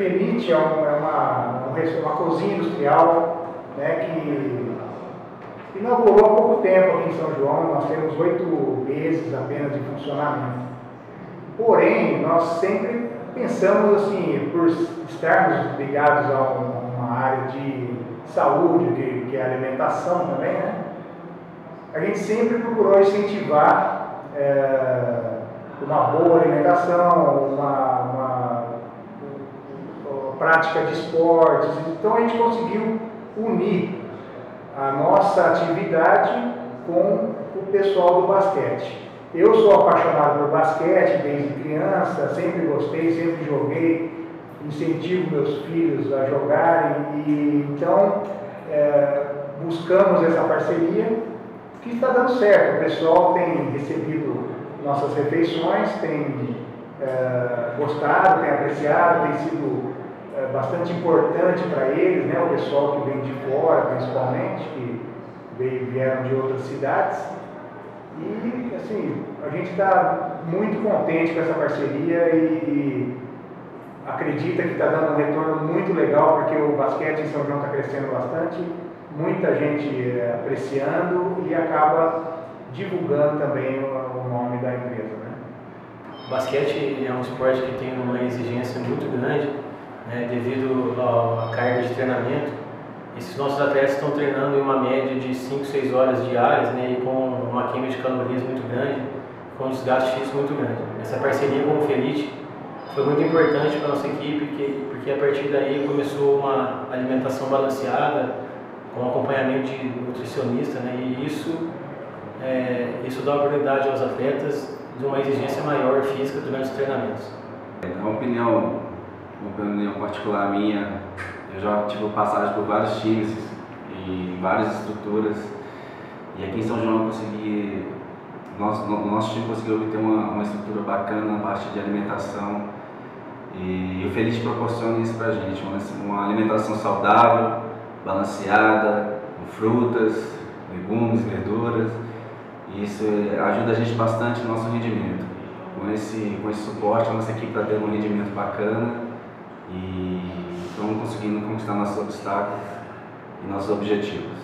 Felite é uma cozinha industrial, né, que inaugurou há pouco tempo aqui em São João. Nós temos 8 meses apenas de funcionamento. Porém, nós sempre pensamos assim, por estarmos ligados a uma área de saúde, que é a alimentação também, né? A gente sempre procurou incentivar uma boa alimentação, uma prática de esportes. Então a gente conseguiu unir a nossa atividade com o pessoal do basquete. Eu sou apaixonado por basquete desde criança, sempre gostei, sempre joguei, incentivo meus filhos a jogarem e então buscamos essa parceria que está dando certo. O pessoal tem recebido nossas refeições, tem gostado, tem apreciado, tem sido bastante importante para eles, né? O pessoal que vem de fora, principalmente, que vieram de outras cidades. E, assim, a gente está muito contente com essa parceria e acredita que está dando um retorno muito legal, porque o basquete em São João está crescendo bastante, muita gente apreciando e acaba divulgando também o nome da empresa, né? O basquete é um esporte que tem uma exigência muito grande, né, devido à carga de treinamento. Esses nossos atletas estão treinando em uma média de 5, 6 horas diárias, né, e com uma queima de calorias muito grande, com um desgaste físico muito grande. Essa parceria com o Felite foi muito importante para a nossa equipe, porque a partir daí começou uma alimentação balanceada, com acompanhamento de nutricionista, né, e isso dá oportunidade aos atletas de uma exigência maior física durante os treinamentos. Uma opinião particular minha, eu já tive passagem por vários times e várias estruturas, e aqui em São João nosso time conseguiu ter uma estrutura bacana na parte de alimentação, e o Felite proporciona isso pra gente, uma alimentação saudável, balanceada, com frutas, legumes, verduras, e isso ajuda a gente bastante no nosso rendimento. Com esse suporte, a nossa equipe está tendo um rendimento bacana e estamos conseguindo conquistar nossos obstáculos e nossos objetivos.